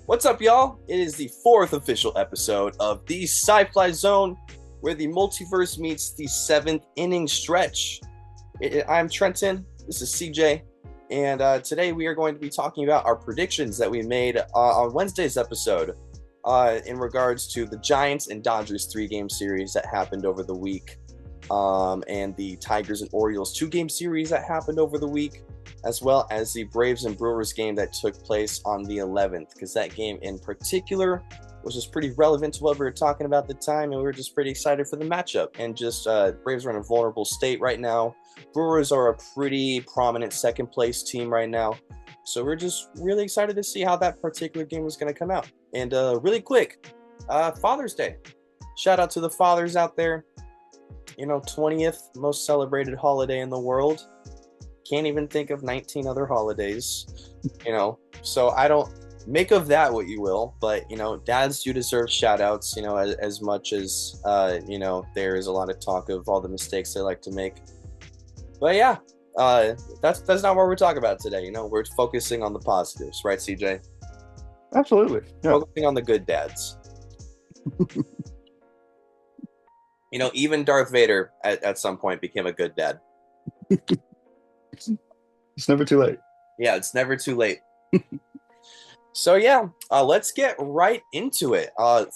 What's up, y'all? It is the fourth official episode of the Sci-Fly Zone, where the multiverse meets the seventh inning stretch. I'm Trenton. This is CJ, and today we are going to be talking about our predictions that we made on Wednesday's episode in regards to the Giants and Dodgers three-game series that happened over the week, and the Tigers and Orioles two-game series that happened over the week, as well as the Braves and Brewers game that took place on the 11th, because that game in particular was just pretty relevant to what we were talking about at the time, and we were just pretty excited for the matchup. And just Braves are in a vulnerable state right now. Brewers are a pretty prominent second place team right now. So we're just really excited to see how that particular game was going to come out. And really quick, Father's Day. Shout out to the fathers out there. 20th most celebrated holiday in the world. Can't even think of 19 other holidays, so I don't make of that what you will, but dads do deserve shout outs, as much as there is a lot of talk of all the mistakes they like to make. But yeah, that's not what we're talking about today. We're focusing on the positives, right, CJ? Absolutely. Yeah. Focusing on the good dads. Even Darth Vader at some point became a good dad. It's never too late. Yeah, it's never too late. So yeah, let's get right into it.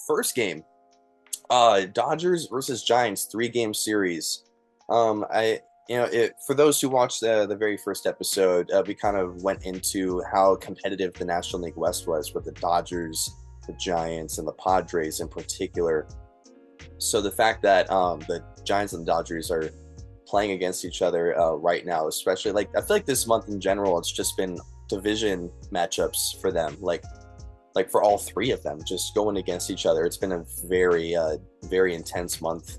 First game, Dodgers versus Giants, three-game series. For those who watched the very first episode, we kind of went into how competitive the National League West was with the Dodgers, the Giants, and the Padres in particular. So the fact that the Giants and the Dodgers are playing against each other right now, especially I feel like this month in general, it's just been division matchups for them, like for all three of them, just going against each other. It's been a very very intense month.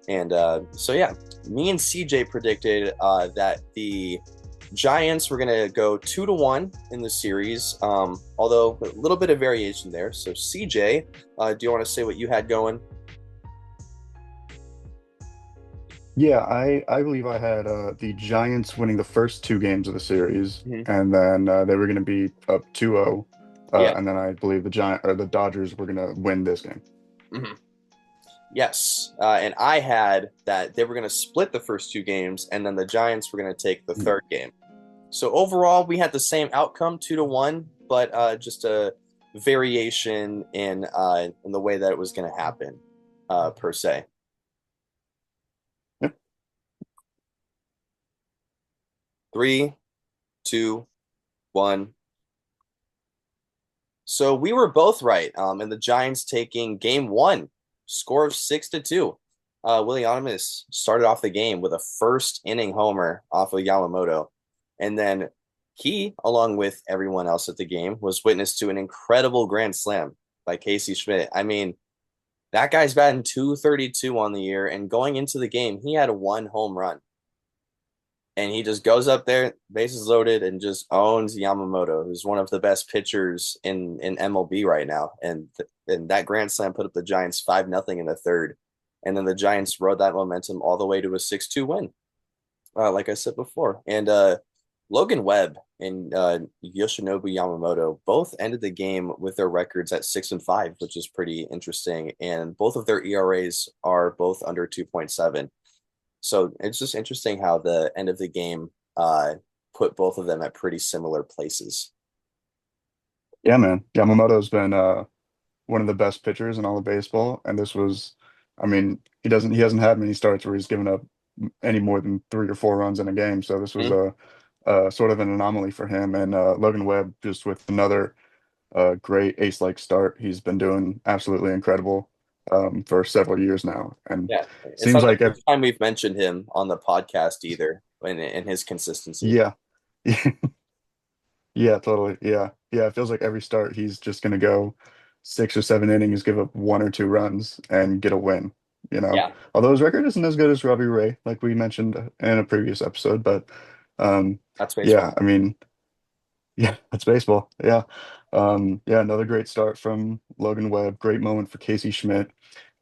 And so yeah, me and CJ predicted that the Giants were gonna go 2-1 in the series, although a little bit of variation there. So CJ, do you want to say what you had going? Yeah, I believe I had the Giants winning the first two games of the series, Mhm. and then they were going to be up 2-0, Yeah. and then I believe the Dodgers were going to win this game. Mm-hmm. Yes, and I had that they were going to split the first two games, and then the Giants were going to take the Mhm. third game. So overall, we had the same outcome, 2-1, but just a variation in the way that it was going to happen, per se. Yep. 3, 2, 1. So we were both right, and the Giants taking game one, score of 6-2. Willie Adames started off the game with a first inning homer off of Yamamoto. And then he, along with everyone else at the game, was witness to an incredible grand slam by Casey Schmidt. I mean, that guy's batting 232 on the year, and going into the game, he had one home run. And he just goes up there, bases loaded, and just owns Yamamoto, who's one of the best pitchers in MLB right now. And that grand slam put up the Giants 5-0 in the third. And then the Giants rode that momentum all the way to a 6-2 win, like I said before. And Logan Webb and Yoshinobu Yamamoto both ended the game with their records at 6-5, which is pretty interesting. And both of their ERAs are both under 2.7. So it's just interesting how the end of the game put both of them at pretty similar places. Yeah, man. Yamamoto's been one of the best pitchers in all of baseball, and this was, I mean, he hasn't had many starts where he's given up any more than 3 or 4 runs in a game. So this was Mhm. a sort of an anomaly for him. And Logan Webb just with another great ace-like start. He's been doing absolutely incredible for several years now, and Yeah, it's seems not the like first time we've mentioned him on the podcast either, in his consistency. yeah, yeah, totally, yeah, yeah. It feels like every start he's just gonna go 6 or 7 innings, give up 1 or 2 runs, and get a win. Yeah, Although his record isn't as good as Robbie Ray, like we mentioned in a previous episode, but that's yeah, baseball. I mean, yeah, that's baseball. Yeah. Yeah, another great start from Logan Webb. Great moment for Casey Schmidt.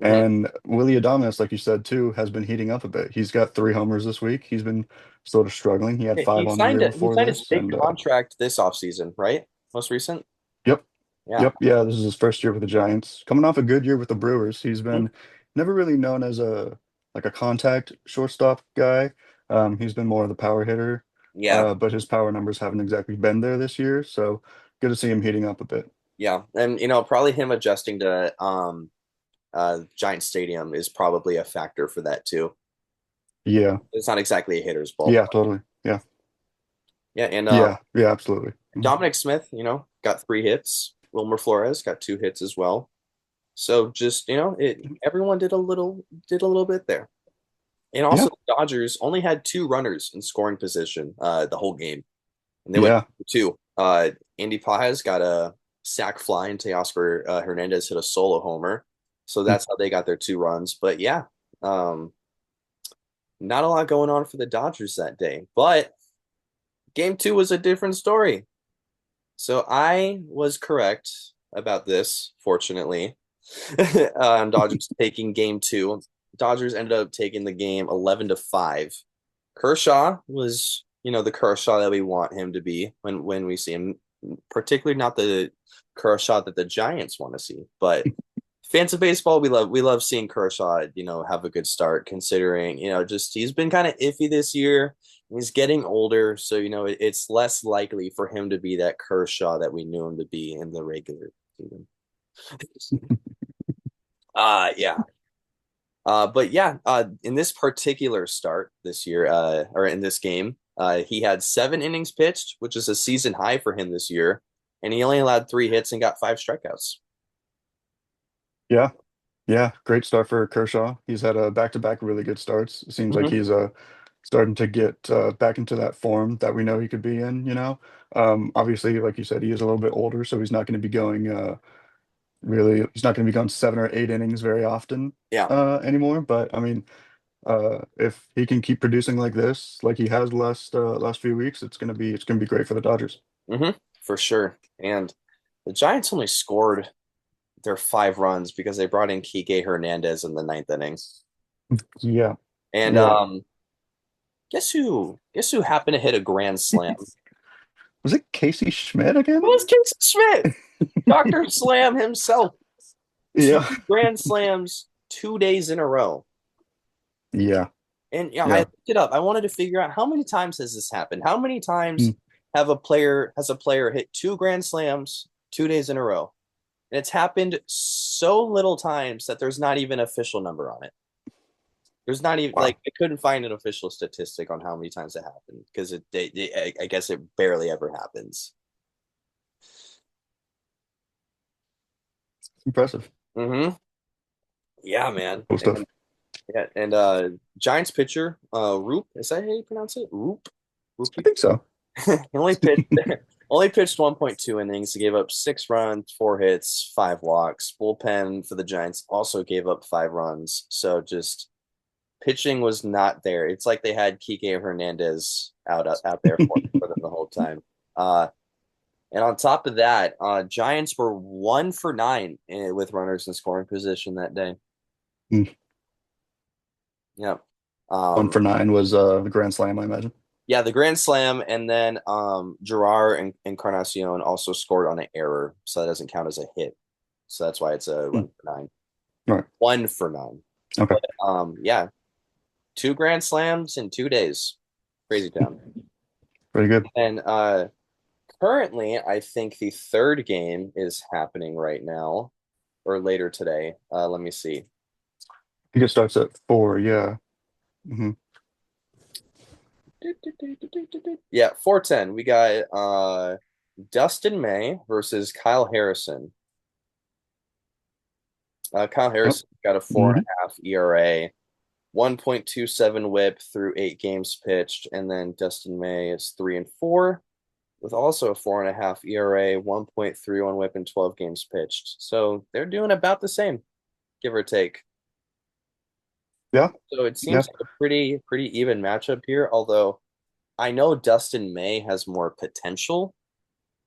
Mhm. And Willie Adames, like you said too, has been heating up a bit. He's got 3 homers this week. He's been sort of struggling. He had Yeah, five on the year he before signed his this. big And contract this offseason, right? Most recent. yep, Yeah. Yep, yeah, this is his first year with the Giants. Coming off a good year with the Brewers. He's Mhm. been never really known as a like a contact shortstop guy. He's been more of the power hitter. Yeah. But his power numbers haven't exactly been there this year, so good to see him heating up a bit. Yeah. And probably him adjusting to Giant Stadium is probably a factor for that too. Yeah, It's not exactly a hitter's yeah, ballpark. totally. Yeah, Yeah, and yeah, absolutely. Mhm. Dominic Smith, got 3 hits. Wilmer Flores got 2 hits as well. So just, everyone did a little bit there. And Yeah, also the Dodgers only had 2 runners in scoring position the whole game. And they went yeah. 2. Andy Pajes got a sac fly and Teoscar Hernandez hit a solo homer. So Mm. that's how they got their 2 runs. But yeah, not a lot going on for the Dodgers that day. But game 2 was a different story. So I was correct about this, fortunately. Dodgers taking game 2. Dodgers ended up taking the game 11-5. Kershaw was, the Kershaw that we want him to be when we see him, particularly not the Kershaw that the Giants want to see. But fans of baseball, we love seeing Kershaw, have a good start considering, just he's been kind of iffy this year. He's getting older, so it's less likely for him to be that Kershaw that we knew him to be in the regular season. Yeah. But yeah, in this particular start this year, or in this game, he had 7 innings pitched, which is a season high for him this year, and he only allowed 3 hits and got 5 strikeouts. Yeah, yeah, great start for Kershaw. He's had a back-to-back really good starts. It seems like Hmm. he's starting to get back into that form that we know he could be in, you know. Obviously, like you said, he is a little bit older, so he's not going to be going really he's not going to be going 7 or 8 innings very often Yeah. anymore. But I mean, if he can keep producing like this, like he has the last few weeks, it's gonna be great for the Dodgers. Hmm. For sure. And the Giants only scored their 5 runs because they brought in Kike Hernandez in the ninth inning. Yeah, And yeah. guess who happened to hit a grand slam? It Was it Casey Schmidt again? was Casey Schmidt, Dr. Slam himself. Two Yeah, grand slams 2 days in a row. yeah, And yeah, I yeah. looked it up. I wanted to figure out how many times has this happened? How many times Mm. has a player hit 2 grand slams 2 days in a row? And it's happened so little times that there's not even an official number on it. There's not even Wow, like I couldn't find an official statistic on how many times it happened because I guess it barely ever happens. impressive. Hmm. Yeah, man. Cool stuff. And Giants pitcher, Roop, is that how you pronounce it? Roop? I Roopy? think so. He only pitched 1.2 innings. He gave up 6 runs, 4 hits, 5 walks. Bullpen for the Giants also gave up 5 runs. So just pitching was not there. It's like they had Kike Hernandez out there for them the whole time. Uh, and on top of that, Giants were 1 for 9 with runners in scoring position that day. Mm. Yep. One Um, for nine was the Grand Slam, I imagine. Yeah, the grand slam, and then Gerard and Encarnacion also scored on an error, so that doesn't count as a hit. So that's why it's a Mm. 1 for 9. All right. 1 for 9. Okay. Yeah, 2 grand slams in 2 days. Crazy town. Very good. And currently, I think the third game is happening right now or later today. Let me see. I think it starts at 4. Yeah. Hmm. Yeah, 4:10. We got Dustin May versus Kyle Harrison. Kyle Yep. Harrison got a four and Hmm. a half ERA, 1.27 WHIP through 8 games pitched, and then Dustin May is 3-4 with also a 4.5 ERA, 1.31 WHIP in 12 games pitched. So they're doing about the same, give or take. Yeah. So it Yeah. seems like a pretty even matchup here. Although I know Dustin May has more potential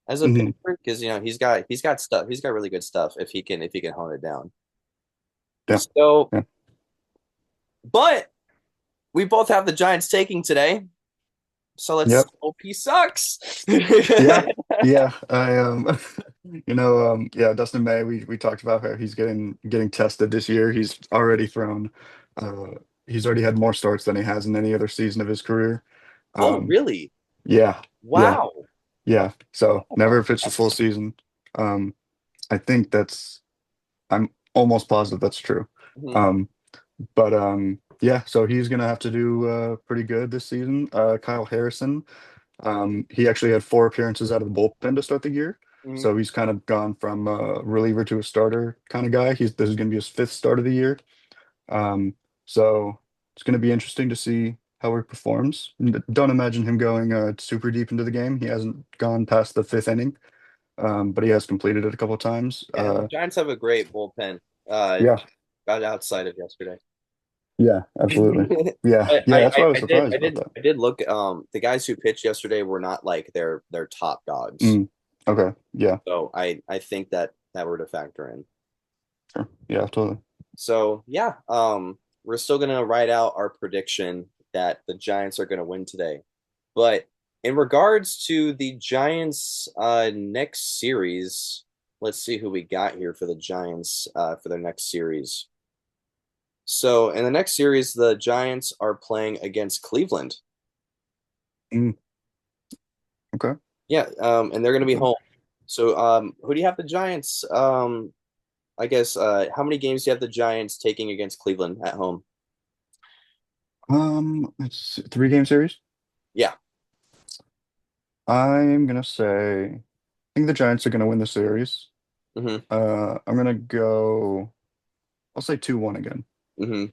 as a pitcher Hmm. because he's got stuff. He's got really good stuff if he can hone it down. Yeah. So, Yeah. but we both have the Giants taking today. So let's Yep. hope he sucks. Yeah. Yeah. I Yeah, Dustin May, we talked about how he's getting tested this year. Uh he's already had more starts than he has in any other season of his career. Oh, Um, really? yeah, yeah, Wow. yeah. So Oh my never pitched a full goodness. season. Um, I think I'm almost positive that's true. Mhm. Um, but yeah, so he's gonna have to do pretty good this season. Kyle Harrison, he actually had 4 appearances out of the bullpen to start the year. Mhm. So he's kind of gone from a reliever to a starter kind of guy. This is gonna be his 5th start of the year. Um, so it's gonna be interesting to see how he performs. Don't imagine him going super deep into the game. He hasn't gone past the 5th inning, but he has completed it a couple times. Yeah, the Giants have a great bullpen. Uh, Yeah, got outside of yesterday. yeah, absolutely. Yeah, But yeah, that's why I was I did surprised about that. I did look the guys who pitched yesterday were not like their top dogs. Mm, okay, yeah, So I think that that were to factor in. sure. Yeah, totally. So yeah, we're still gonna write out our prediction that the Giants are gonna win today. But in regards to the Giants next series, let's see who we got here for the Giants for their next series. So in the next series, the Giants are playing against Cleveland. Mm, okay. Yeah, and they're gonna be Okay. home. So who do you have the Giants? I guess how many games do you have the Giants taking against Cleveland at home? It's 3-game series. Yeah. I'm gonna say I think the Giants are gonna win the series. hmm I'm gonna go. I'll say 2-1 again. hmm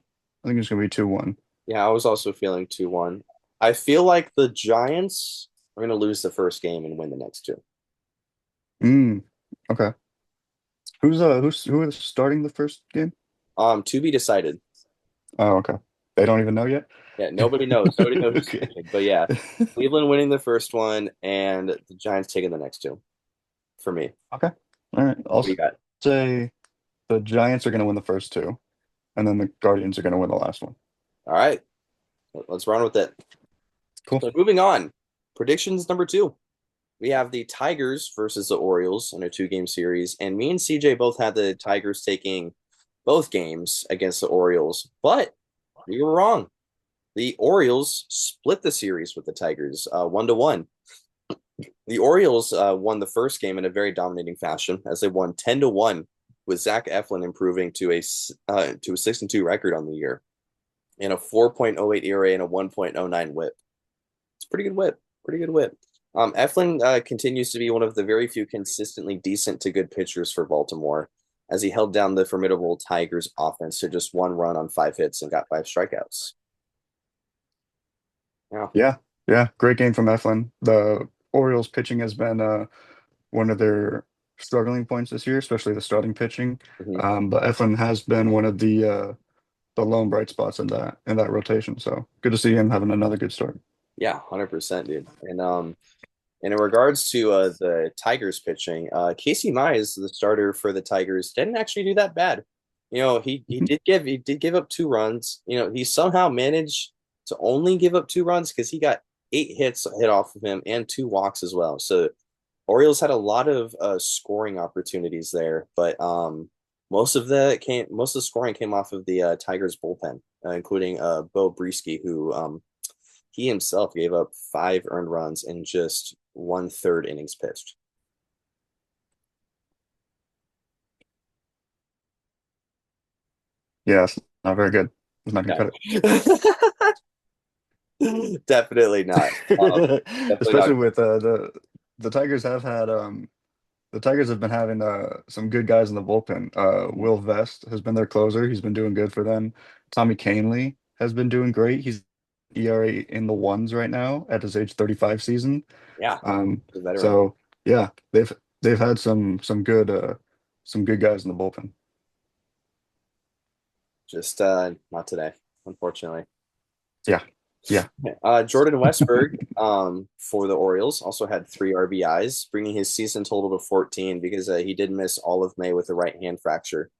I think it's gonna be 2-1. Yeah, I was also feeling 2-1. I feel like the Giants are going to lose the first game and win the next two. Mm, okay. Who is starting the first game? To be decided. Oh, okay. They don't even know yet. Yeah, nobody knows. Nobody knows who's Okay. pitching. But yeah, Cleveland winning the first one and the Giants taking the next two for me. Okay. All right. I'll What do you got? say the Giants are gonna win the first two, and then the Guardians are gonna win the last one. All right, let's run with it. Cool. So moving on. Predictions number two. We have the Tigers versus the Orioles in a two-game series, and me and CJ both had the Tigers taking both games against the Orioles, but we were wrong. The Orioles split the series with the Tigers, 1-1. The Orioles won the first game in a very dominating fashion, as they won 10-1, with Zach Eflin improving to a 6-2 record on the year, and a 4.08 ERA and a 1.09 WHIP. It's pretty good WHIP. Pretty good WHIP. Eflin continues to be one of the very few consistently decent to good pitchers for Baltimore, as he held down the formidable Tigers offense to just 1 run on 5 hits and got 5 strikeouts. Yeah. Yeah. Yeah. Great game from Eflin. The Orioles pitching has been one of their struggling points this year, especially the starting pitching. Mhm. But Eflin has been one of the lone bright spots in that rotation. So good to see him having another good start. Yeah, 100%, dude. And in regards to the Tigers pitching, Casey Mize, the starter for the Tigers, didn't actually do that bad. He did give up 2 runs. He somehow managed to only give up 2 runs because he got 8 hits hit off of him and 2 walks as well. So Orioles had a lot of scoring opportunities there, but most of the scoring came off of the Tigers bullpen, including Bo Brieske, who he himself gave up 5 earned runs in just 1/3 innings pitched. Yeah, it's not very good. It's not gonna cut No, definitely not. it. Definitely not. Especially with the Tigers have had the Tigers have been having some good guys in the bullpen. Will Vest has been their closer. He's been doing good for them. Tommy Kahnle has been doing great. He's ERA in the ones right now at his age 35 season. Yeah, the veteran. So yeah, they've had some good guys in the bullpen. Just not today, unfortunately. Yeah, yeah. Jordan Westberg for the Orioles also had 3 RBIs, bringing his season total to 14 because he did miss all of May with a right hand fracture,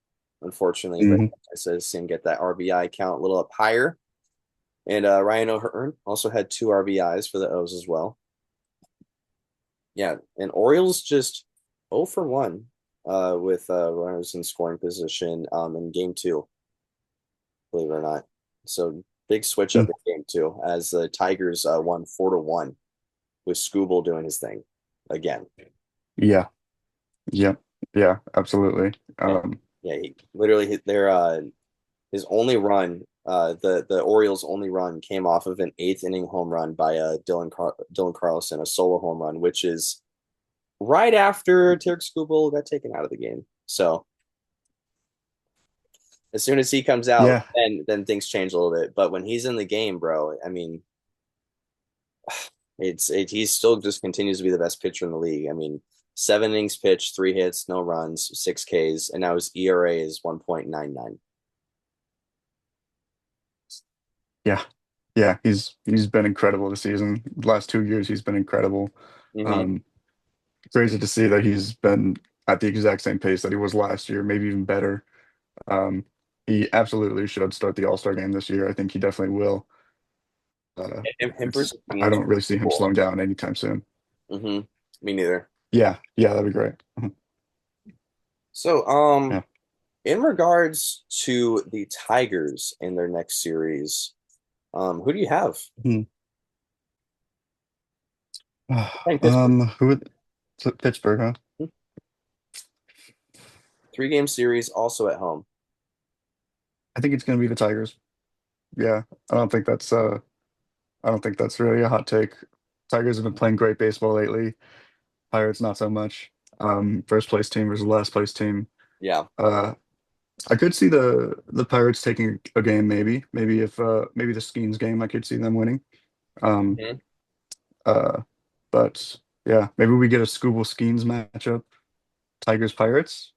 unfortunately. But Hmm. I says him get that RBI count a little up higher. And Ryan O'Hearn also had 2 RBIs for the O's as well. Yeah, and 0 for 1 with runners in scoring position in game two, believe it or not. So big switch up Mm, in game two as the Tigers won 4-1 with Scooble doing his thing again. yeah, yeah, yeah, absolutely. And yeah, he literally hit their his only run, the Orioles' only run came off of an eighth inning home run by Dylan Carlson, a solo home run, which is right after Tarek Skubal got taken out of the game. So as soon as he comes out, Yeah, then things change a little bit. But when he's in the game, bro, I mean, he still just continues to be the best pitcher in the league. I mean, 7 innings pitched, 3 hits, no runs, 6 Ks, and now his ERA is 1.99. yeah, yeah. He's been incredible this season. The last 2 years, he's been incredible. Mm-hmm. Um, Crazy to see that he's been at the exact same pace that he was last year, maybe even better. Um, he absolutely should start the All-Star game this year. I think he definitely will. Him It's versus I Beans, don't really see him cool. slowing down anytime soon. Mm-hmm. Me neither. Yeah, yeah, that'd be great. So, Yeah. in regards to the Tigers in their next series, who do you have? Hmm. Playing Pittsburgh. Who would Pittsburgh, huh? 3 game series, also at home. I think it's gonna be the Tigers. Yeah, I don't think that's I don't think that's really a hot take. Tigers have been playing great baseball lately. Pirates not so much. First place team versus last place team. Yeah. Uh, I could see the Pirates taking a game, maybe if maybe the Skeens game, I could see them winning. Um, Mhm. uh, but yeah, maybe we get a Scooble Skeens matchup, Tigers Pirates,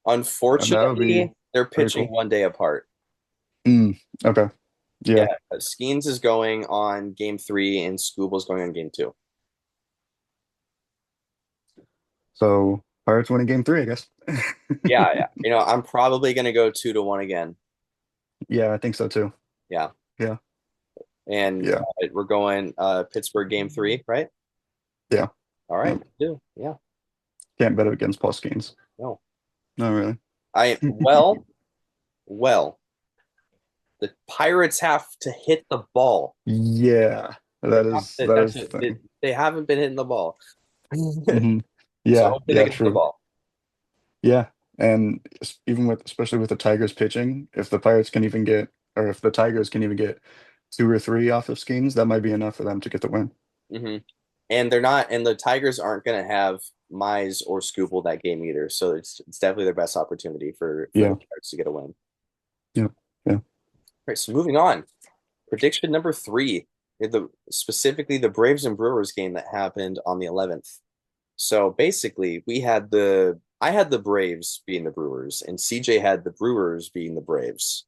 and that would be Unfortunately, they're pretty pitching cool. 1 day apart. Mm, okay, Yeah, yeah. Skeens is going on game three, and Scooble's going on game two. So Pirates winning game three, I guess. Yeah, yeah. I'm probably gonna go 2-1 again. Yeah, I think so too. Yeah, Yeah, and yeah, we're going Pittsburgh game three, right? yeah, All yeah. right, do yeah. Can't bet against Paul Skeens. No, Not really. I well, the Pirates have to hit the ball. Yeah, They that have is to, that that's is it. the They, thing. they haven't been hitting the ball. Hmm. So Yeah, hopefully they yeah, can hit the true. ball. Yeah, and even with especially with the Tigers pitching, if the Pirates can even get or if the Tigers can even get two or three off of Skeens, that might be enough for them to get the win. Hmm. And they're not, and the Tigers aren't going to have Mize or Scoople that game either. So it's definitely their best opportunity for the Yeah, Pirates to get a win. All yeah, yeah. right, so moving on. Prediction number three, specifically the Braves and Brewers game that happened on the 11th. So basically, I had the Braves being the Brewers, and CJ had the Brewers being the Braves.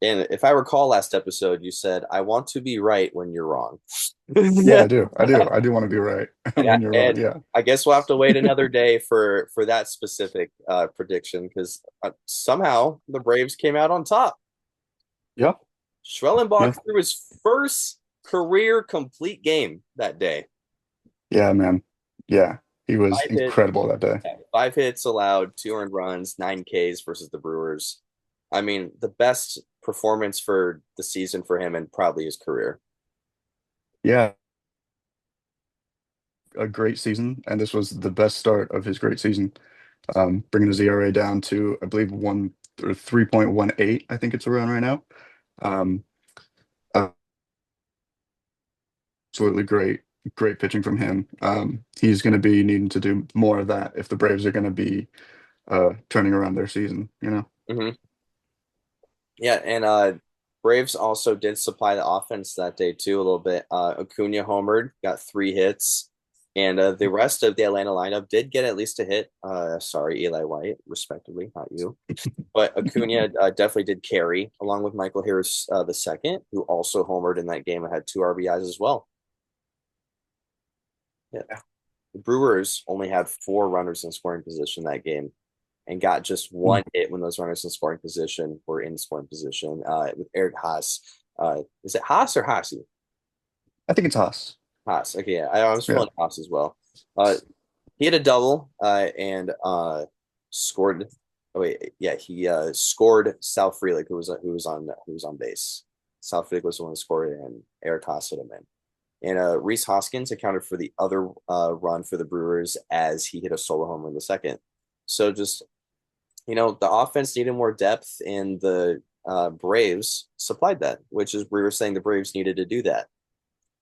And if I recall last episode, you said, I want to be right when you're wrong. Yeah, Yeah. I do want to be right And when you're wrong. and Yeah, I guess we'll have to wait another day for that specific prediction because somehow the Braves came out on top. yeah, Schwellenbach yeah, threw his first career complete game that day. yeah, man. Yeah, he was 5 hits, incredible that day. 5 hits allowed, 2 earned runs, 9 Ks versus the Brewers. I mean, the best performance for the season for him and probably his career. Yeah, a great season, and this was the best start of his great season. Bringing his ERA down to I believe 3.18. I think it's around right now. Um, Absolutely great pitching from him. He's going to be needing to do more of that if the Braves are going to be turning around their season. Hmm. Yeah, and Braves also did supply the offense that day too a little bit. Acuna homered, got 3 hits, and the rest of the Atlanta lineup did get at least a hit. Sorry, Eli White, respectively, not you. But Acuna definitely did carry, along with Michael Harris the second, who also homered in that game and had 2 RBIs as well. Yeah. The Brewers only had 4 runners in scoring position that game and got just 1 hit when those runners in scoring position were in scoring position with Eric Haas. Is it Haas or Haasi? I think it's Haas. Haas. Okay, yeah. I was Yeah. feeling Haas as well. Uh, he had a double and scored. Oh wait, yeah, he scored Sal Frelick, who was on base. Sal Frelick was the one who scored, and Eric Haas hit him in. And Reese Hoskins accounted for the other run for the Brewers as he hit a solo homer in the second. So just the offense needed more depth, and the Braves supplied that, which is we were saying the Braves needed to do that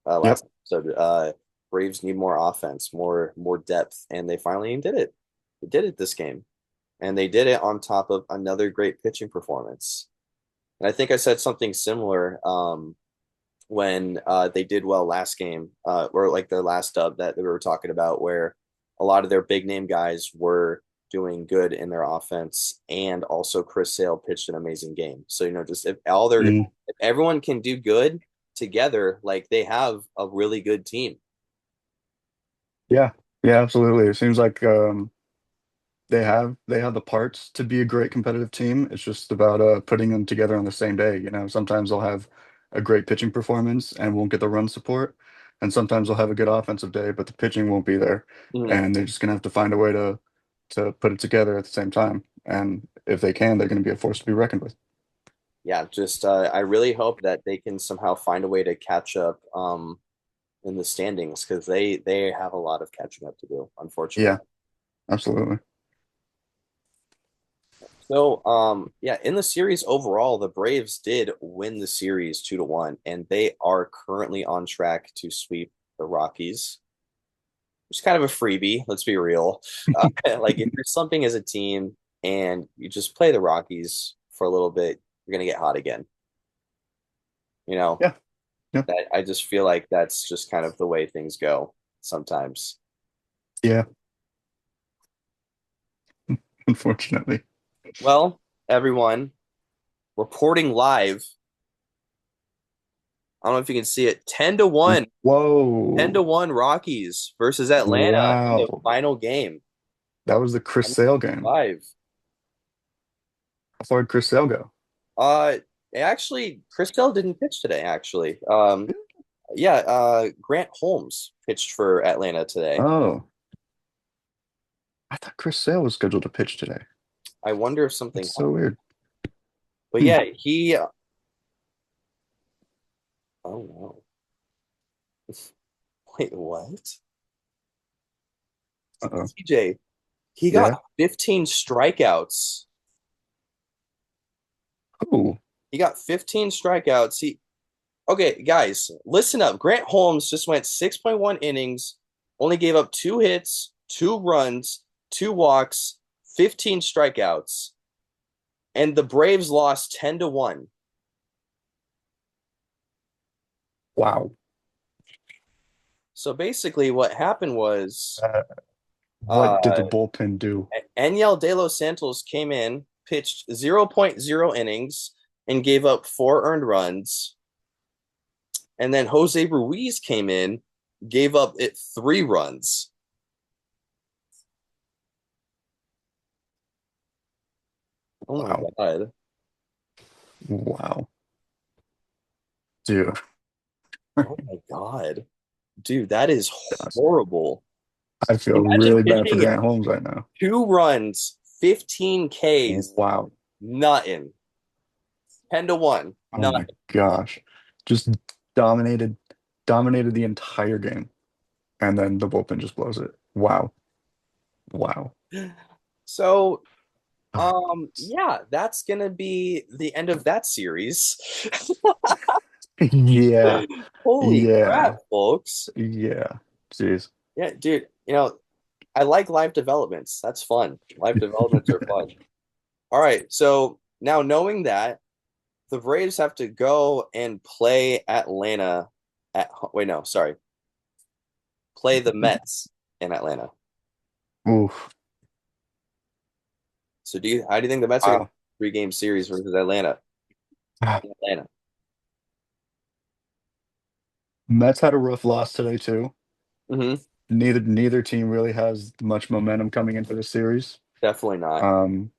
Yep. last episode. Braves need more offense, more depth, and they finally did it. They did it this game, and they did it on top of another great pitching performance. And I think I said something similar when they did well last game, or like their last dub that we were talking about, where a lot of their big name guys were doing good in their offense, and also Chris Sale pitched an amazing game. So just Mm, if everyone can do good together, like they have a really good team. yeah. Yeah, absolutely. It seems like they have the parts to be a great competitive team. It's just about putting them together on the same day. Sometimes they'll have a great pitching performance and won't get the run support, and sometimes they'll have a good offensive day, but the pitching won't be there, Mhm. and they're just gonna have to find a way to put it together at the same time. And if they can, they're gonna be a force to be reckoned with. Yeah, just I really hope that they can somehow find a way to catch up in the standings because they have a lot of catching up to do, unfortunately. Yeah, absolutely. So, yeah, in the series overall, the Braves did win the series 2-1, and they are currently on track to sweep the Rockies, which is kind of a freebie. Let's be real. Like if you're slumping as a team and you just play the Rockies for a little bit, you're gonna get hot again. You know, Yeah, yeah, that I just feel like that's just kind of the way things go sometimes. yeah. Unfortunately. Well, everyone, reporting live. I don't know if you can see it. 10-1. 10 to Whoa. 1 Rockies versus Atlanta in the Wow. final game. That was the Chris Sale game. Live. How far did Chris Sale go? Uh actually Chris Sale didn't pitch today, actually. Yeah, Grant Holmes pitched for Atlanta today. Oh, I thought Chris Sale was scheduled to pitch today. I wonder if something That's so happened. weird. But Hmm. yeah, he oh no. Wait, what? Uh-oh. TJ, he got Yeah. 15 strikeouts. Oh, He got 15 strikeouts. Okay, guys, listen up. Grant Holmes just went 6.1 innings, only gave up 2 hits, 2 runs, 2 walks, 15 strikeouts, and the Braves lost 10-1. wow. So basically, what happened was Uh, what did uh, the bullpen do? Aniel De Los Santos came in, pitched zero point zero innings, and gave up 4 earned runs. And then Jose Ruiz came in, gave up 3 runs. Oh my Wow. God. Wow. Dude. Oh my God. Dude, that is Gosh. horrible. I feel Imagine really bad for pitching Grant Holmes right now. 2 runs, 15 Ks, Wow. nothing. 10-1, Oh my nothing. gosh. Just dominated, dominated the entire game. And then the bullpen just blows it. Wow. Wow. So, Oh, yeah, that's gonna be the end of that series. yeah. Holy crap, Yeah. folks. Yeah. Jeez. Yeah, dude, I like live developments. That's fun. Live developments are fun. All right, so now knowing that, the Braves have to go and play Atlanta wait, no, sorry. Play the Mets in Atlanta. Oof. So how do you think the Mets are going to Wow. 3-game series versus Atlanta? Ah, In Atlanta. Mets had a rough loss today too. Hmm. Neither team really has much momentum coming into the series. Definitely not. Um,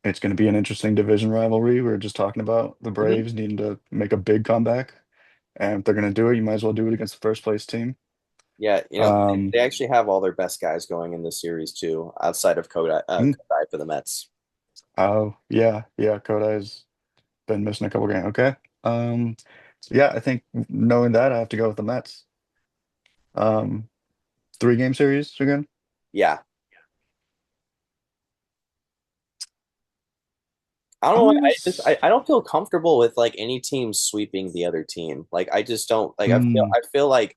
it's going to be an interesting division rivalry. We were just talking about the Hmm. Braves needing to make a big comeback, and if they're going to do it, you might as well do it against the first place team. Yeah, Um, they actually have all their best guys going in this series too, outside of mm, Kodai for the Mets. oh yeah, yeah. Kodai's been missing a couple games. Okay. Um, yeah, I think knowing that, I have to go with the Mets. Um, 3 game series again. Yeah, I don't know I'm why. gonna. I don't feel comfortable with like any team sweeping the other team. Like I just don't like. Mm, I feel like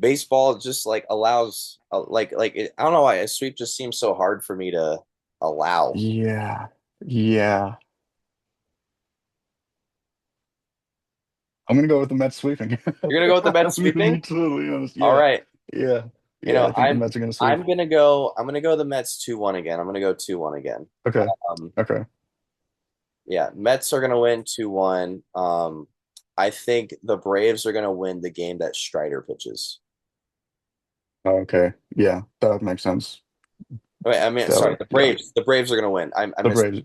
baseball just like allows I don't know why a sweep just seems so hard for me to allow. yeah, yeah. I'm gonna go with the Mets sweeping. You're gonna go with the Mets I'm gonna be sweeping? totally honest. All Yeah, right. yeah, You yeah. know, I think the Mets are gonna sweep. I'm gonna go the Mets 2-1 again. I'm gonna go 2-1 again. Okay, Um okay. yeah, Mets are gonna win 2-1. I think the Braves are gonna win the game that Strider pitches. Okay, yeah, that would make sense. Wait, I mean, That sorry, would, yeah. The Braves are gonna win. I The missed. Braves.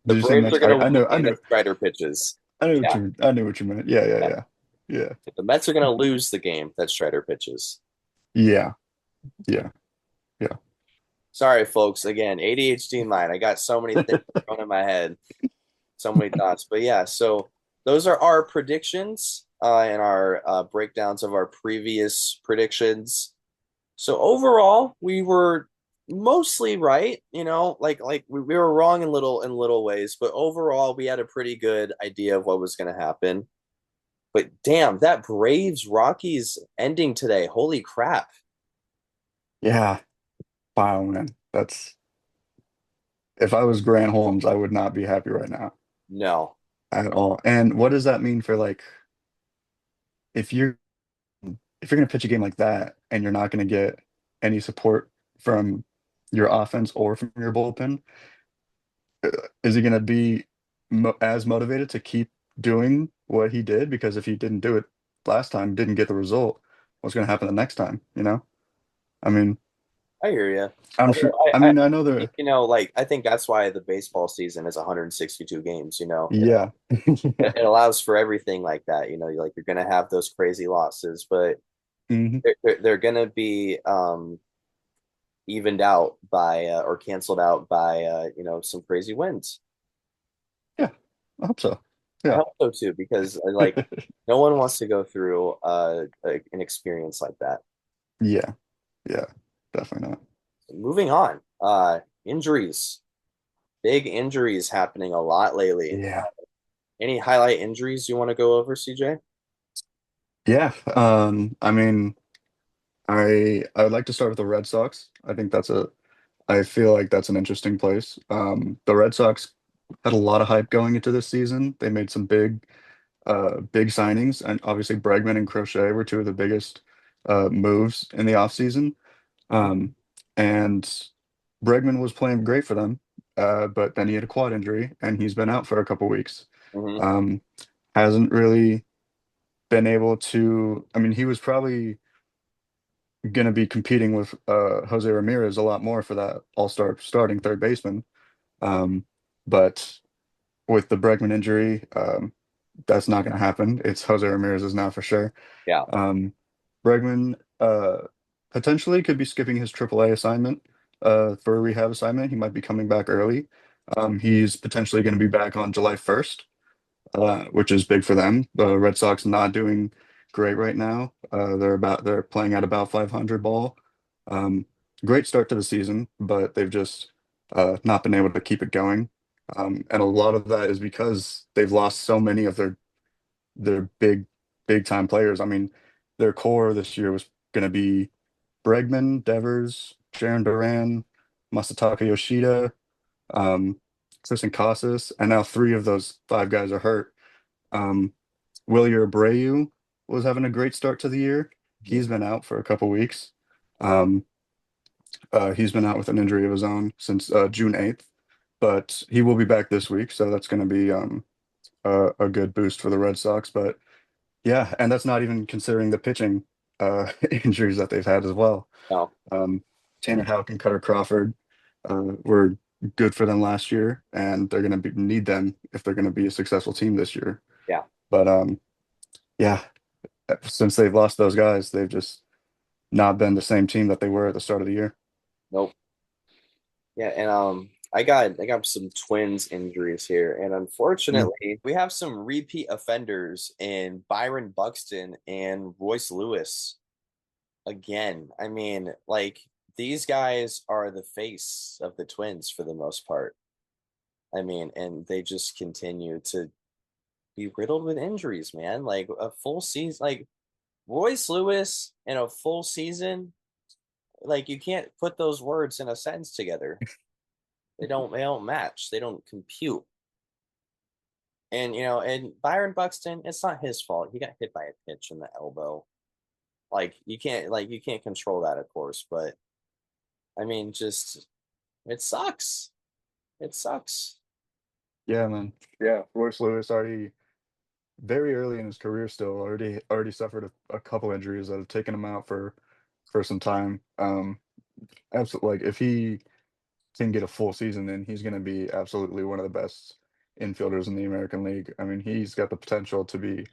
The Did you say Braves are Mets? gonna win the I game know, that Strider pitches. Yeah. I knew what you meant. Yeah, yeah, Yeah. yeah, yeah, The Mets are gonna lose the game that Strider pitches. yeah, yeah, yeah. Sorry, folks. Again, ADHD mind. I got so many things going in my head, so many thoughts. But yeah, so those are our predictions and our breakdowns of our previous predictions. So overall, we were mostly right. We were wrong in little ways, but overall, we had a pretty good idea of what was going to happen. But damn, that Braves Rockies ending today. Holy crap. Yeah. Wow, man. That's if I was Grant Holmes, I would not be happy right now No. at all. And what does that mean for like if you're if you're gonna pitch a game like that and you're not gonna get any support from your offense or from your bullpen, is he gonna be mo as motivated to keep doing what he did? Because if he didn't do it last time, didn't get the result, what's gonna happen the next time, you know? I mean, I hear you. I'm Although sure. I mean, I know think, there. I think that's why the baseball season is 162 games. Yeah, yeah. It allows for everything like that. Like you're gonna have those crazy losses, but Hmm. they're gonna be evened out by or canceled out by some crazy wins. Yeah, I hope so. I Yeah. hope so too, because no one wants to go through an experience like that. Yeah, yeah, definitely not. Moving on, injuries, big injuries happening a lot lately. Yeah. Any highlight injuries you want to go over, CJ? Yeah. I mean, I would like to start with the Red Sox. I feel like that's an interesting place. The Red Sox had a lot of hype going into this season. They made some big signings, and obviously Bregman and Crochet were two of the biggest moves in the offseason. Um, and Bregman was playing great for them, but then he had a quad injury and he's been out for a couple weeks. Mm-hmm. Um, hasn't really been able to. I mean, he was probably going to be competing with Jose Ramirez a lot more for that all-star starting third baseman. Um, but with the Bregman injury, that's not going to happen. It's Jose Ramirez is now for sure. Yeah. Um, Bregman potentially could be skipping his AAA assignment for a rehab assignment. He might be coming back early. He's potentially going to be back on July 1st, which is big for them. The Red Sox not doing great right now. They're playing at about 500 ball. Um, Great start to the season, but they've just not been able to keep it going. And a lot of that is because they've lost so many of their big time players. I mean, their core this year was going to be Bregman, Devers, Sharon Duran, Masataka Yoshida, um, Tristan Casas, and now 3 of those 5 guys are hurt. Um, Willie Abreu was having a great start to the year. Mhm. He's been out for a couple weeks. Um, he's been out with an injury of his own since June 8th, but he will be back this week, so that's going to be a good boost for the Red Sox. But yeah, and that's not even considering the pitching injuries that they've had as well. No. Um, Tanner Houck and Cutter Crawford were good for them last year, and they're going to need them if they're going to be a successful team this year. Yeah. But yeah, since they've lost those guys, they've just not been the same team that they were at the start of the year. Nope. Yeah, and I got some Twins injuries here, and Mm. unfortunately, we have some repeat offenders in Byron Buxton and Royce Lewis again. I mean, like these guys are the face of the Twins for the most part. I mean, and they just continue to be riddled with injuries, man. Like a full season, like Royce Lewis in a full season, like you can't put those words in a sentence together. They don't match. They don't compute. And and Byron Buxton, it's not his fault. He got hit by a pitch in the elbow. Like you can't control that, of course, but I mean just it sucks. It sucks. Yeah, man. Yeah, Royce Lewis already very early in his career still already suffered a couple injuries that have taken him out for some time. Absolutely, like if he can get a full season, then he's going to be absolutely one of the best infielders in the American League. I mean, he's got the potential to be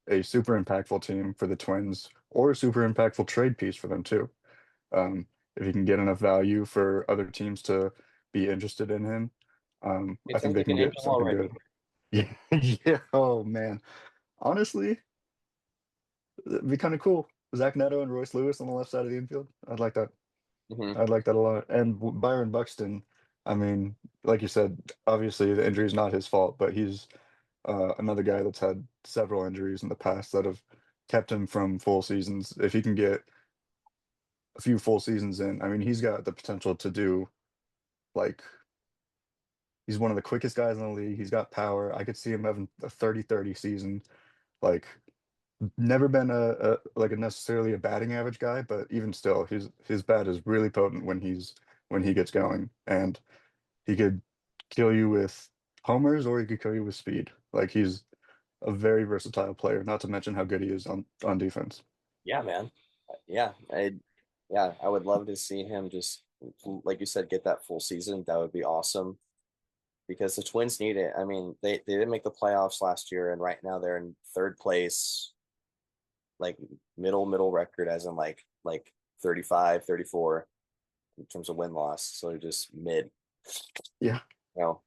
a super impactful team for the Twins or a super impactful trade piece for them too. If he can get enough value for other teams to be interested in him, It I think sounds they like can an get angel something already. good. Yeah, yeah. Oh man, honestly, it'd be kind of cool. Zach Neto and Royce Lewis on the left side of the infield. I'd like that. Hmm. I'd like that a lot. And Byron Buxton, I mean, like you said, obviously the injury is not his fault, but he's another guy that's had several injuries in the past that have kept him from full seasons. If he can get a few full seasons in, I mean, he's got the potential to do like he's one of the quickest guys in the league. He's got power. I could see him having a 30-30 season. Like never been a like a necessarily a batting average guy, but even still, his bat is really potent when he gets going, and he could kill you with homers or he could kill you with speed. Like he's a very versatile player. Not to mention how good he is on defense. Yeah, man. Yeah, yeah, I would love to see him just like you said, get that full season. That would be awesome because the Twins need it. I mean, they didn't make the playoffs last year, and right now they're in third place, like middle record, as in like 35, 34 in terms of win loss. So they're just mid, Yeah,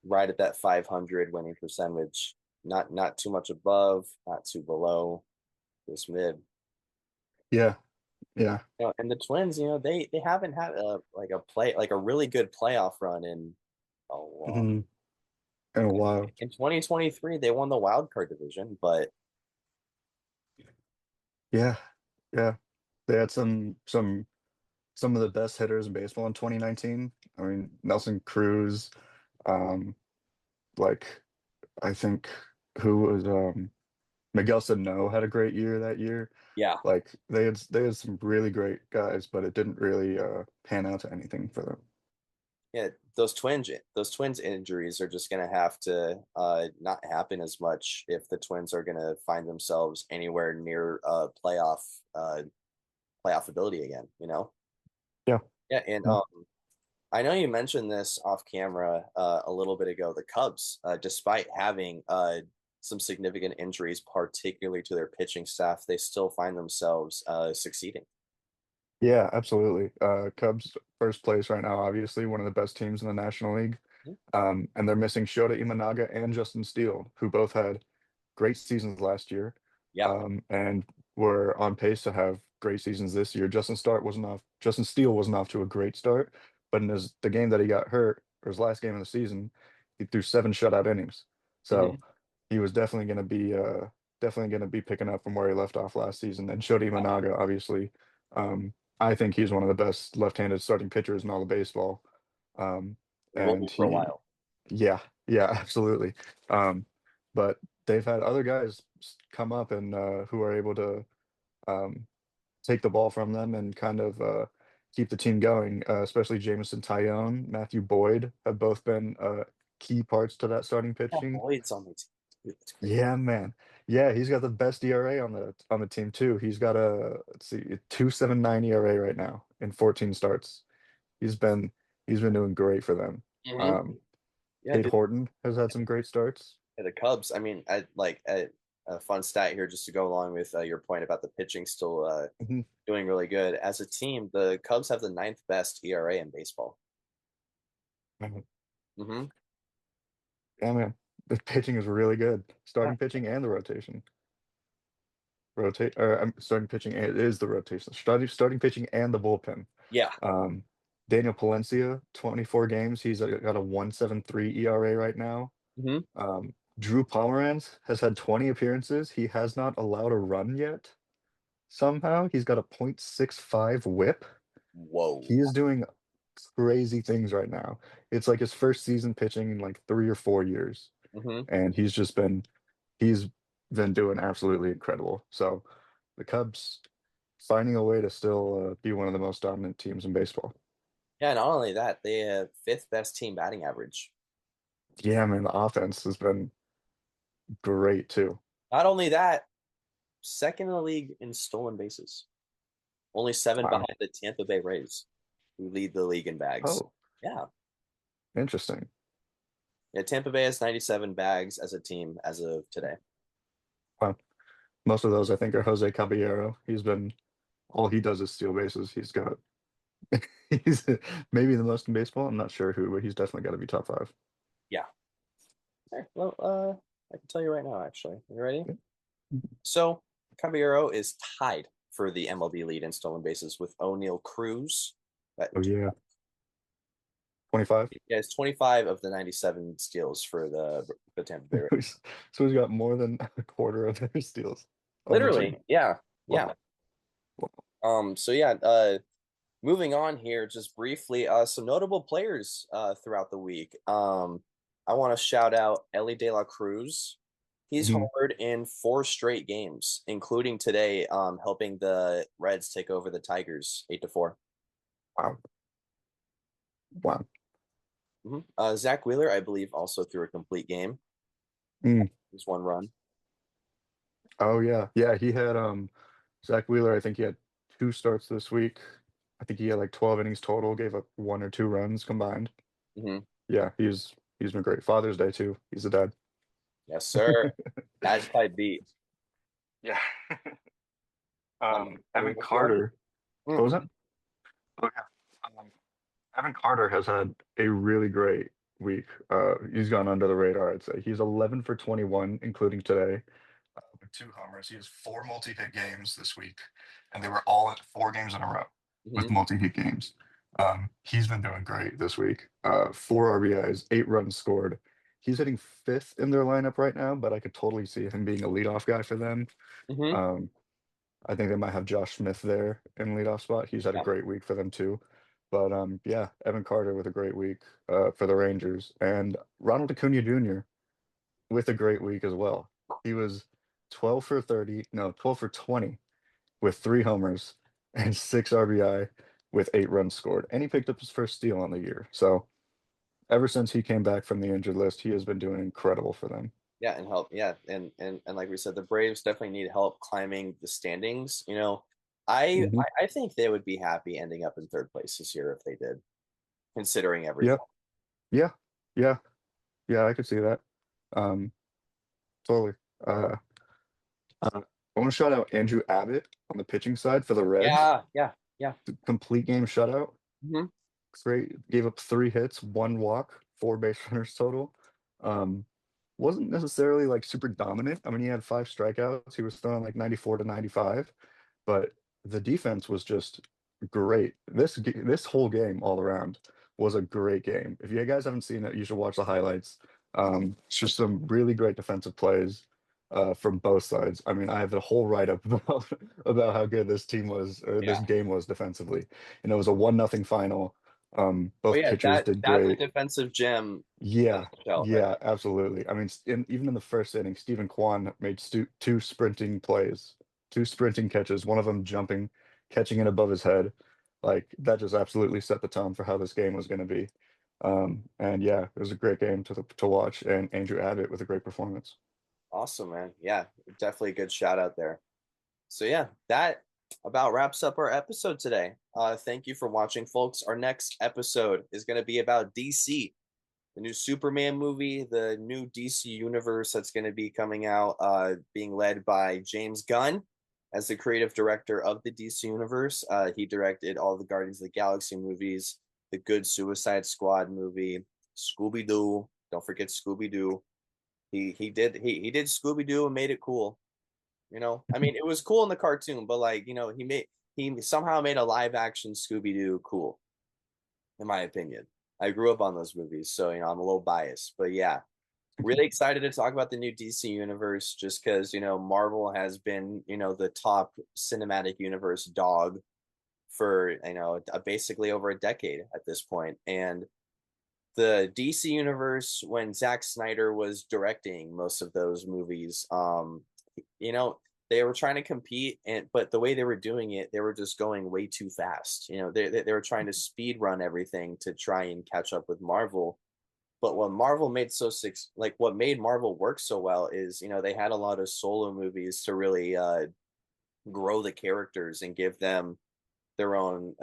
right at that 500 winning percentage. Not too much above, not too below, just mid. yeah, yeah. And the Twins, they haven't had a really good playoff run in a long. Mhm. In a while. In 2023, they won the wild card division, but Yeah, yeah. They had some of the best hitters in baseball in 2019. I mean, Nelson Cruz, um, like I think who was Miguel Sano had a great year that year. yeah, Like they had some really great guys, but it didn't really pan out to anything for them. yeah, those twins injuries are just gonna have to not happen as much if the Twins are gonna find themselves anywhere near playoff ability again, you know? Yeah. Yeah, and Yeah. I know you mentioned this off camera a little bit ago. The Cubs, despite having some significant injuries, particularly to their pitching staff, they still find themselves succeeding. Yeah, absolutely. Cubs first place right now, obviously one of the best teams in the National League. And they're missing Shota Imanaga and Justin Steele, who both had great seasons last year, Yep. and were on pace to have great seasons this year. Justin Steele wasn't off to a great start, but in the game that he got hurt, or his last game of the season, he threw seven shutout innings. So Hmm. he was definitely gonna be picking up from where he left off last season. And Shota Imanaga, obviously, I think he's one of the best left-handed starting pitchers in all of baseball. Um, Will and be for a he while. yeah, yeah, absolutely. Um, but they've had other guys come up and who are able to um, take the ball from them and kind of keep the team going. Especially Jameson Tyone, Matthew Boyd have both been key parts to that starting Yeah, pitching. Boyd's on the team. Dude, it's crazy. Yeah, man. Yeah, he's got the best ERA on the team too. He's got a let's see, a 2.79 ERA right now in 14 starts. He's been he's been doing great for them. Hmm. Um, Yeah, Cade dude. Horton has had some great starts. Yeah, the Cubs. I mean, I like. a fun stat here just to go along with your point about the pitching still Mhm. doing really good. As a team, the Cubs have the ninth best ERA in baseball. Mhm. Hmm. Yeah, man. The pitching is really good. Yeah. Starting pitching and the rotation. Rotate, or I'm starting pitching. It is the rotation. Starting pitching and the bullpen. Yeah. Um, Daniel Palencia, 24 games. He's got a 1.73 ERA right now. Hmm. Drew Pomeranz has had 20 appearances. He has not allowed a run yet. Somehow he's got a .65 whip. Whoa. He is doing crazy things right now. It's like his first season pitching in like 3 or 4 years, Hmm. and he's been doing absolutely incredible. So the Cubs finding a way to still be one of the most dominant teams in baseball. Yeah, not only that, they have fifth best team batting average. Yeah, man, the offense has been great too. Not only that, second in the league in stolen bases. Only seven Wow. behind the Tampa Bay Rays, who lead the league in bags. Oh, Yeah. interesting. Yeah, Tampa Bay has 97 bags as a team as of today. Wow. Most of those I think are Jose Caballero. All he does is steal bases. He's maybe the most in baseball. I'm not sure who, but he's definitely got to be top five. Yeah. Okay, well, I can tell you right now, actually. You ready? Yeah. So, Caballero is tied for the MLB lead in stolen bases with O'Neal Cruz. Oh yeah, 25. Yeah, it's 25 of the 97 steals for the Tampa Bay Rays. So he's got more than a quarter of their steals on the team. Literally, yeah, yeah. Wow. Wow. So yeah, moving on here, just briefly, some notable players throughout the week. I want to shout out Ellie De La Cruz. He's Mhm. homered in four straight games, including today, helping the Reds take over the Tigers 8-4. Wow. Wow. Zach Wheeler, I believe, also threw a complete game. Mm. Just one run. Oh yeah. Yeah, he had Zach Wheeler, I think he had two starts this week. I think he had like 12 innings total, gave up 1 or 2 runs combined. Hmm. Yeah, he's been great. Father's Day too. He's a dad. Yes, sir. Hashtag beat. Yeah. Evan Moving on. Carter. What was that? Oh yeah. Um, Evan Carter has had a really great week. He's gone under the radar, I'd say. He's 11 for 21, including today, with 2 homers. He has 4 multi-hit games this week, and they were all at 4 games in a row with Hmm. multi-hit games. He's been doing great this week. 4 RBIs, 8 runs scored. He's hitting fifth in their lineup right now, but I could totally see him being a leadoff guy for them. Hmm. Um, I think they might have Josh Smith there in leadoff spot. He's had a Yeah. great week for them too. But yeah, Evan Carter with a great week for the Rangers, and Ronald Acuna Jr. with a great week as well. He was 12 for 30, no, 12 for 20 with 3 homers and 6 RBI with 8 runs scored. And he picked up his first steal on the year. So ever since he came back from the injured list, he has been doing incredible for them. Yeah, and help. Yeah, and like we said, the Braves definitely need help climbing the standings. Hmm. I think they would be happy ending up in third place this year if they did, considering everything. Yep. Yeah. Yeah. Yeah. I could see that. Um, totally. I want to shout out Andrew Abbott on the pitching side for the Reds. Yeah, yeah, yeah. Complete game shutout. Hmm. Great. Gave up 3 hits, 1 walk, 4 base runners total. Um, wasn't necessarily like super dominant. I mean, he had 5 strikeouts. He was throwing like 94 to 95, but the defense was just great. This whole game all around was a great game. If you guys haven't seen it, you should watch the highlights. It's just some really great defensive plays from both sides. I mean, I have a whole write-up about how good this team was, or this Yeah. game was defensively. And it was a 1-0 final. Oh Both yeah, pitchers did that's a great. defensive gem Yeah, shell right yeah, absolutely. I mean, even in the first inning, Stephen Kwan made two sprinting plays, 2 sprinting catches, one of them jumping, catching it above his head. Like that just absolutely set the tone for how this game was going to be. And yeah, it was a great game to watch, and Andrew Abbott with a great performance. Awesome, man. Yeah, definitely a good shout out there. So yeah, that about wraps up our episode today. Thank you for watching, folks. Our next episode is going to be about DC. the new Superman movie, the new DC universe that's going to be coming out, being led by James Gunn as the creative director of the DC universe. He directed all the Guardians of the Galaxy movies, the good Suicide Squad movie, Scooby Doo. Don't forget Scooby Doo. He did Scooby Doo and made it cool. I mean, it was cool in the cartoon, but like, he somehow made a live action Scooby Doo cool, in my opinion. I grew up on those movies, so I'm a little biased, but yeah, really excited to talk about the new DC universe just because Marvel has been the top cinematic universe dog for basically over a decade at this point. And the DC universe, when Zack Snyder was directing most of those movies, you know, they were trying to compete, but the way they were doing it, they were just going way too fast. They were trying to speed run everything to try and catch up with Marvel. But what made Marvel work so well is they had a lot of solo movies to really grow the characters and give them their own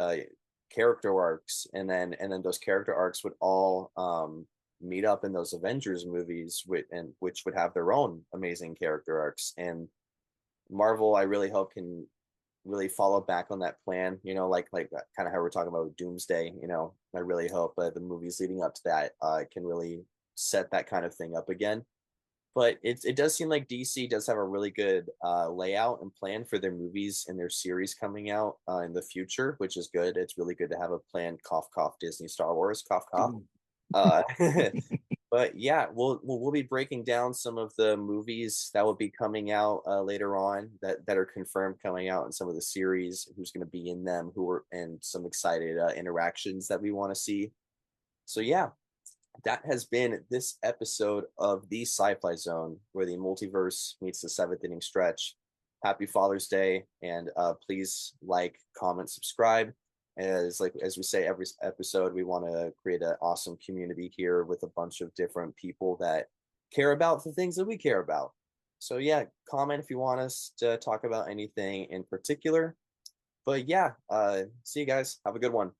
character arcs, and then those character arcs would all meet up in those Avengers movies, which would have their own amazing character arcs. And Marvel, I really hope, can really follow back on that plan. Like kind of how we're talking about Doomsday. I really hope the movies leading up to that can really set that kind of thing up again. But it does seem like DC does have a really good layout and plan for their movies and their series coming out in the future, which is good. It's really good to have a plan. Cough, cough, Disney, Star Wars, cough, cough. Uh, but yeah, we'll be breaking down some of the movies that will be coming out later on that are confirmed coming out, and some of the series, who's going to be in them, and some excited interactions that we want to see. So yeah, that has been this episode of the Sci-Fi Zone, where the multiverse meets the seventh inning stretch. Happy Father's Day, and please like, comment, subscribe. As we say every episode, we want to create an awesome community here with a bunch of different people that care about the things that we care about. So yeah, comment if you want us to talk about anything in particular. But yeah, see you guys. Have a good one.